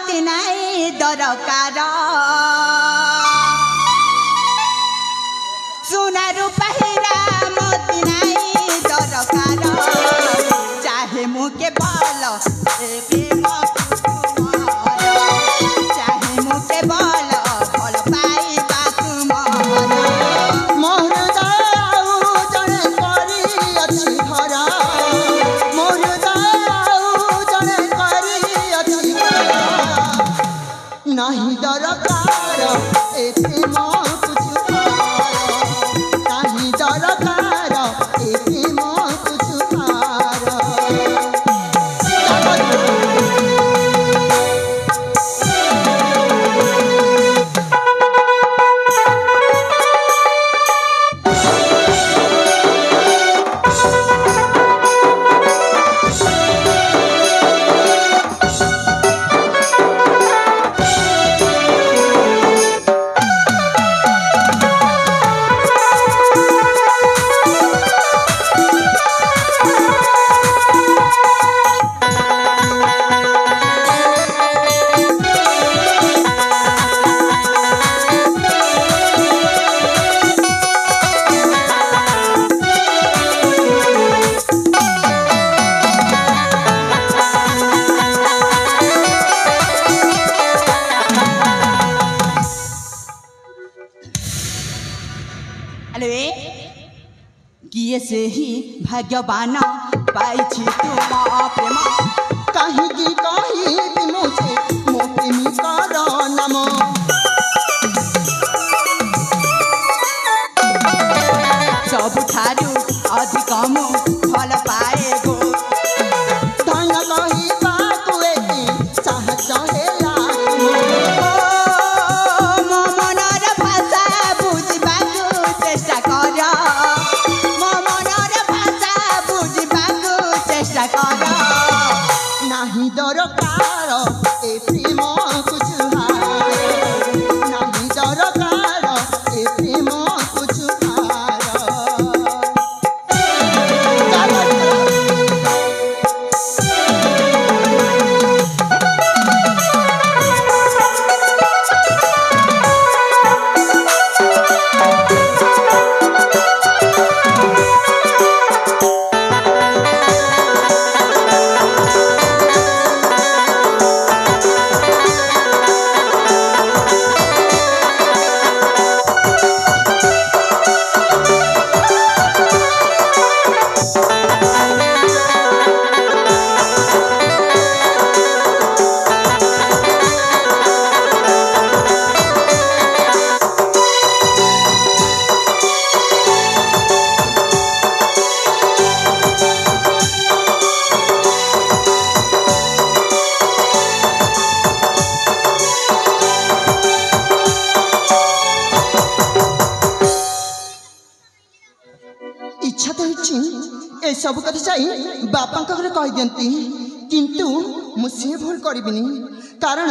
मती नाई दरकार सुना रूपा हीरा मती नाई दरकार चाहे मुके बल ए प्रेम चाहे मुके बल भल पाइबा तुमर नहीं दरकार ए प्रेम कुछ नहीं दरकार ए प्रेम कुछ किए से ही भाग्यवान पाइछि तुम प्रेम कहीं की कहीं भी मुझे मोहिनी करो नमो सबुठारु अधिक मु भल पाए गो धन कही बातु एति साहस हेला मो मनर भाषा बुझिबाकु चेष्टा कर मो मनर भाषा बुझिबाकु चेष्टा कर नहीं दरकार ए प्रेम कुछ नहीं दरकार ए प्रेम कुछ इच्छा तो ए सब कथा चाहिए बापा घरे कही दिंती किंतु मुझे भूल करिबिनी कारण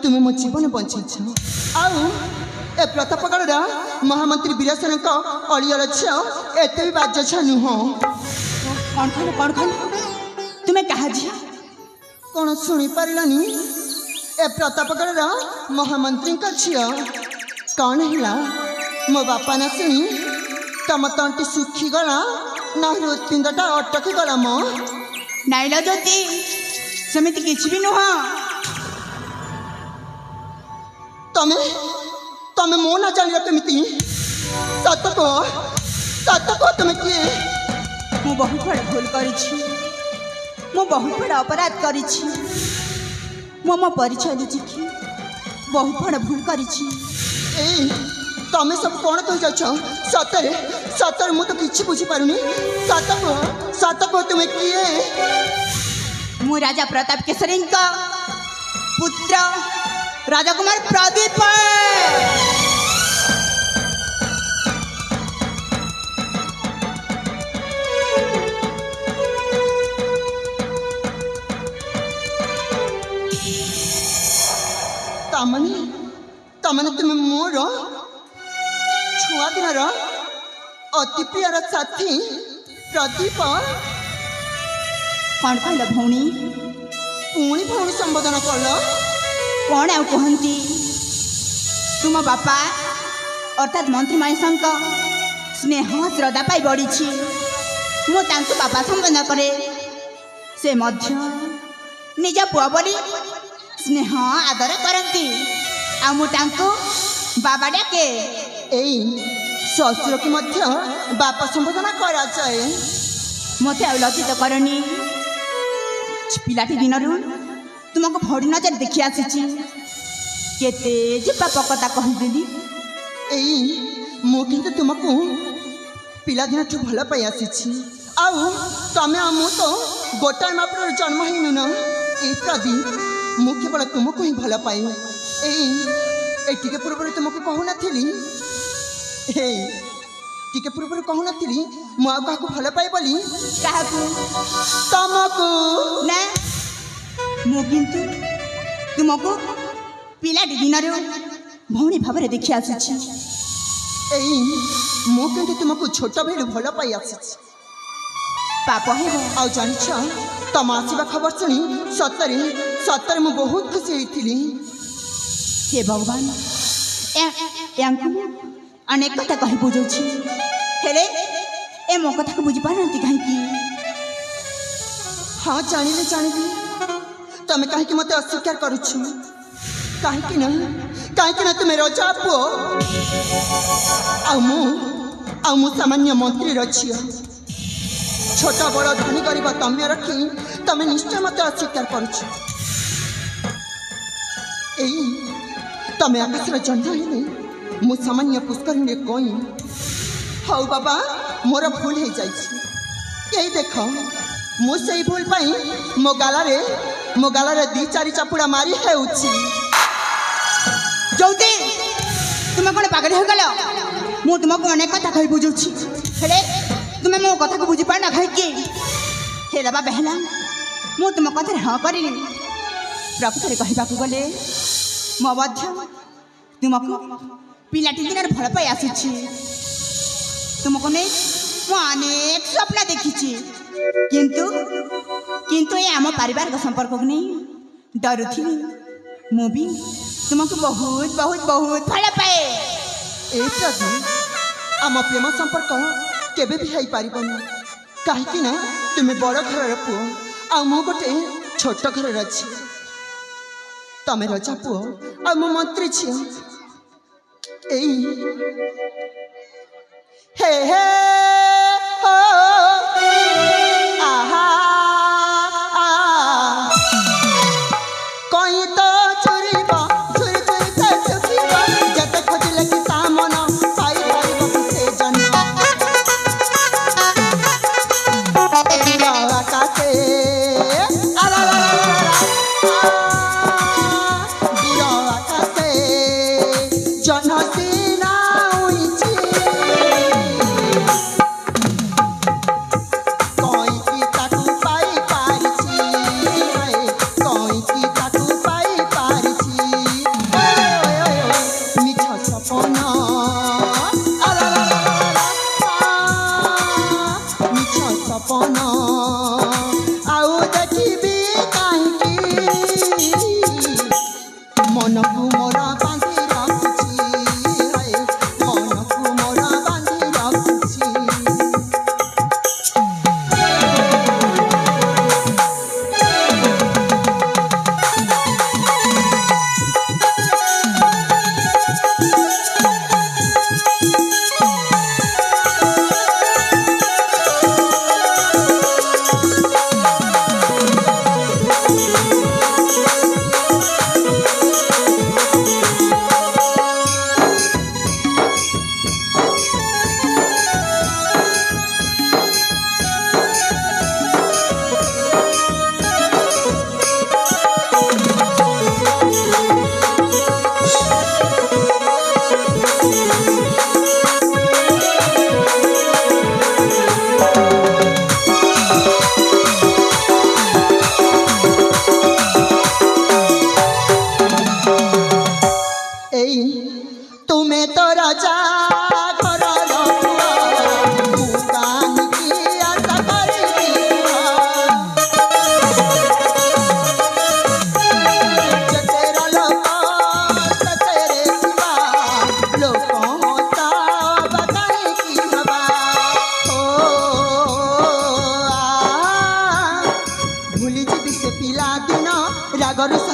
तुम्हें मो जीवन बंचीछ आउ ए प्रतापगढ़ महामंत्री वीरेश्वर अड़ियल छ एत भी बाज छ नुह कौन तुम्हें कहा झी कौन शुणी पारानी ए प्रतापगढ़ महामंत्री झील कौन है मो बापा ना शुणी तम तंटी सुखी गला ना हृदपिंडटा अटकी गला मो नाइल ज्योति सेमिति किछि भी नुह तमे तमे मो ना जान केमिति सत को तमे किए मु बहुत बड़ भूल करिछि मु बहुत बड़ अपराध करिछि मो परिचय लिखि बहुत बड़ भूल करिछि ए तमे सब कौन कह जाओ सतरे सतर मु तो किछि बुझी पारुनी सत को तुम्हें किए मु राजा प्रताप केसरी का पुत्र राजकुमार प्रदीप तमने तुम्हें मोर छुआ दिन अति प्रियर साथी प्रदीप कौन कहल भौणी पुणी भौणी संबोधन कल कौन आउ कहती तुम बापा अर्थात मंत्री महेश स्नेह श्रद्धा पाई बढ़ी मु बापा संबोधन करे से मध्य निज पुआ बोली स्नेह आदर करती आ मु बाबा डाके एई शशुर की मध्य बापा संबोधन करा जाए मत लज्जित करनी पिलाटी दिन तुमको भड़ी नजर देखी आसी केते जे पाप कथा कहदेली एई मु किंतु तुमको पिला दिन ठू भल पाई आसी आउ तमे आ मु तो गोटाए मापर जन्म हिनु न ए प्रदीप मु केवल तुमको ही भल पाई एई एटिके पूर्व तुमको कहू नथिली ए टिके पूर्व कहू नथिली मु आ काको भल पाई बोली काहाकू तुमको ना मु किंतु तुमको पिलाटी दिन भौणी भाव देखी आसी एई मु किंतु तुमको छोट भेलु भल पाई आसी पाप है आउ जानिछ तम आसवा खबर सुनी सतरे सतरे मु बहुत खुशी होइथिली हे भगवान यांकु अनेक कथा कही बुझौछि हेले ए मो कथा को बुझी पारंती काहे की हाँ जानिली तमे काहे कि मते अस्वीकार करूछु काहे कि ना तुमे रजा पुओ आ मु सामान्य मंत्री रछियो छोट बड़ धनी गरीब तम्य रखी तमे निश्चय मते अस्वीकार करूछु एई तमे आकाशर जन्म हेले मु सामान्य पुष्करिणी कोई हौ बाबा मोर भूल हो जाई देख मु से भूल पाई मो गालारे दी चारि चापुड़ा मारी हेउछि जौती तुम कौन पागल हो गल मु तुमको अनेक कथा कही बुझौछि हेले तुम मो कथा को बुझी पार ना खाई कि हे रबा बहना मु तुम कथा हाँ करी प्रकृत कहवाक गले मो मध्य तुमको पिलाटी दिन भल पाई आसी तुमको नहीं मु अनेक स्वप्न देखी किंतु ये आम पारिवारिक संपर्क को नहीं डरुथी मु भी तुमको बहुत बहुत बहुत भल पाए ए प्रभु आम प्रेम संपर्क केबे भी पारिबनी कहीं ना तुम्हें बड़ घर पुओ आ मु गोटे छोट घर अच्छी तमे रजा पुओ आ मु मंत्री छी एई हे हे हो आहा आ कोई तो चुरीबा चुरी चुरी से चुकीबा जते खोजले कि सामना पाई पाई से जन्म एला आकाशे आला ला ला बिरा आकाशे जनसीना उइछि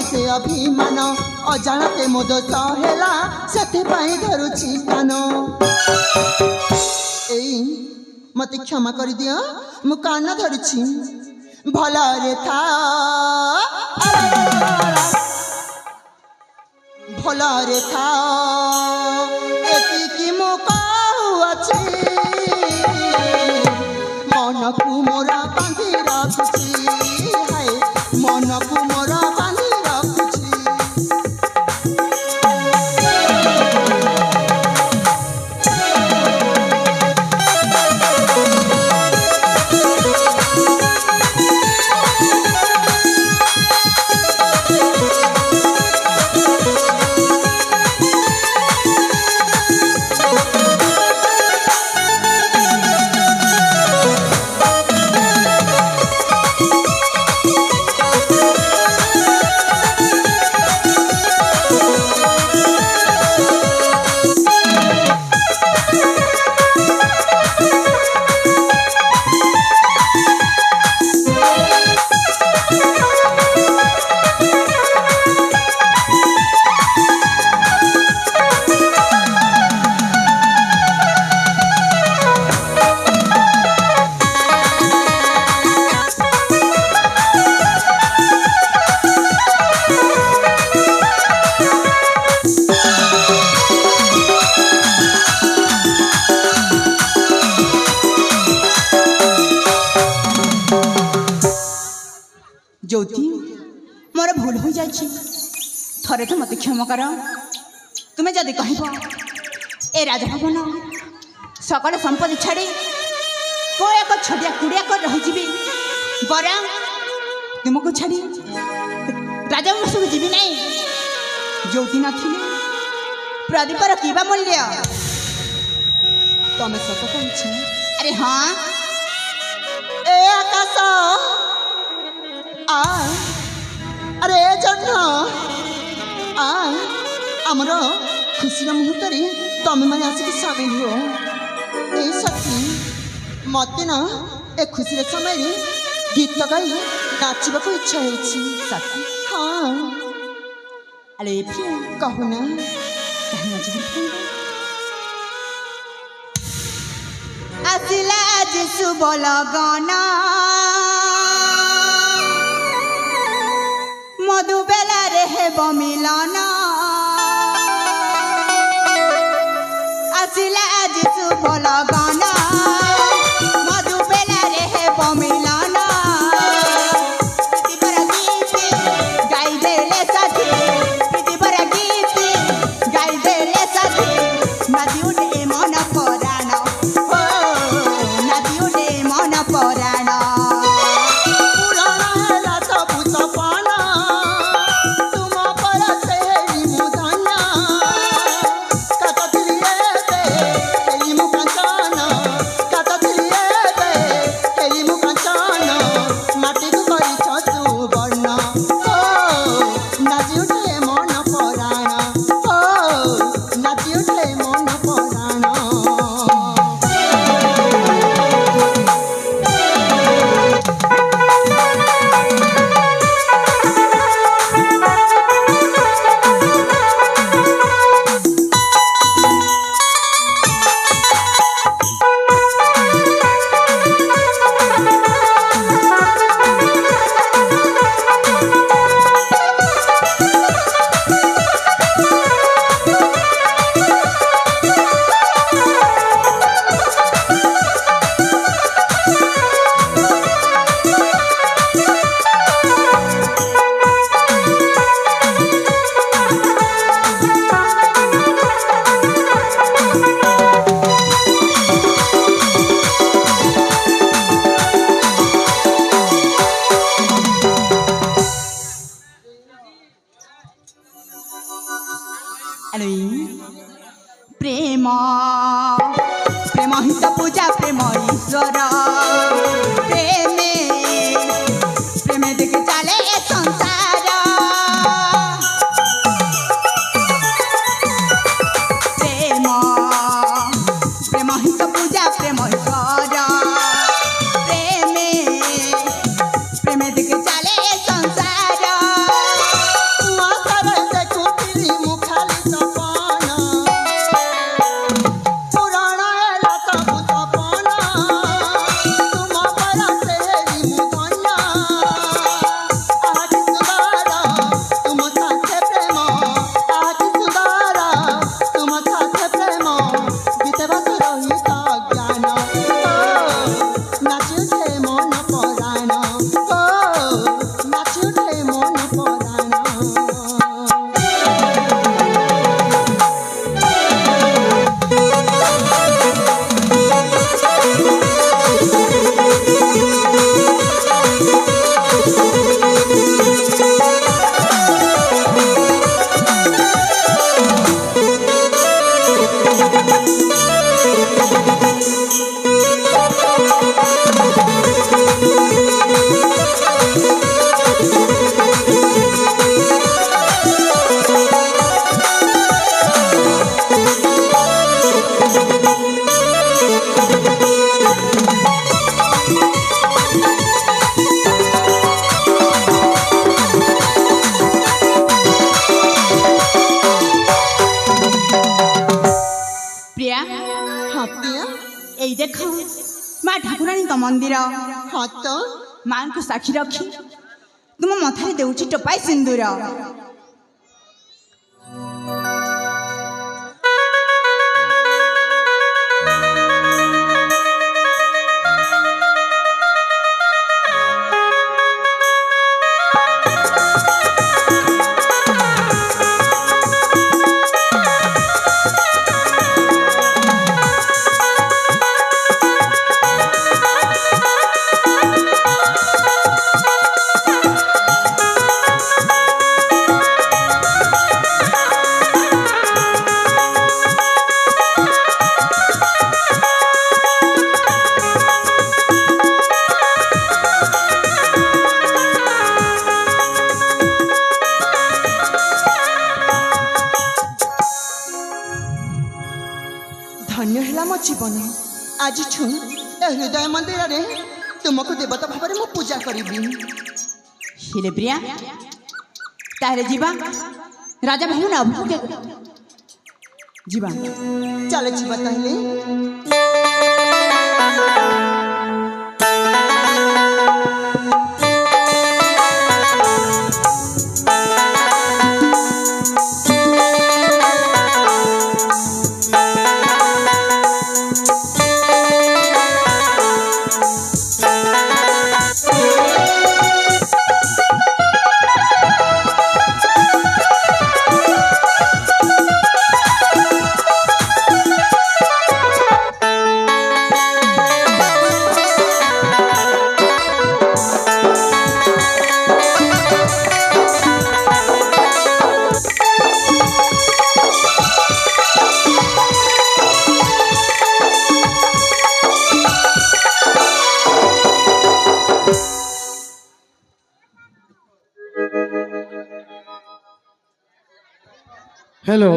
से अभिमान अजाणते मो दोष हेला से धरुची कान एई मते क्षमा कर दियो मु कान धरुची भलरे था भलरे था एतिकी मु कहूअछि मन को मोरा बांधी रखुछि हाय मन को मोरा बांधी रखुछि ज्योति मोर भूल हो जाए थरे तो मत क्षमा कर तुम्हें जदि कह ए राजभवन सकल संपत्ति छाड़ी को एक छोटिया कुड़िया कर रही बरा तुमको छाड़ी राजवंश को जीवी नहीं ज्योति नथी प्रदीपर कीबा मूल्य तमें सत कह अरे हाँ ए आकाश अरे जन्म आमर खुशी मुहूर्त तमें मैंने आसिक सामिल हो ए सखी मत ना ए खुशी समय गीत गाई नाचवा को इच्छा हो हाँ अरे कहूना आसिला आज शुभ लगना मधु बेला रे हेब मिलन आसिला आज शुभ लगन मधु बेला रे हेब मिलन प्रीति भरा गीत गाई देले साथी प्रीति भरा गीत गाई देले साथी नदी उठे मन पराण हो नदी उठे मन पराण प्रेम प्रेम ही तो पूजा प्रेम ईश्वर प्रेमे प्रेमे देख चले ए संसार प्रेम प्रेम ही तो पूजा प्रेम ईश्वर प्रेमे प्रेमे देख चले ए संसार এই দেখো মা ঠাকুরাণী মন্দির ହଁ ତ ମାଙ୍କୁ ସାକ୍ଷୀ ରଖି ତୁମ ମଥାରେ ଦେଉଛି ଟୋପାଏ ସିନ୍ଦୁର। ଧନ୍ୟ ହେଲା ମୋ ଜୀବନ। ଆଜିଠୁ ଏ ହୃଦୟ ମନ୍ଦିରରେ ତୁମକୁ ଦେବତା ଭାବରେ ମୁଁ ପୂଜା କରିବି। ହେଲେ ପ୍ରିୟା ତାହେଲେ ଯିବା ରାଜା ଭାଇ ଅଭୁକେ ଯିବା। ଚାଲ ଯିବା ତାହେଲେ। हेलो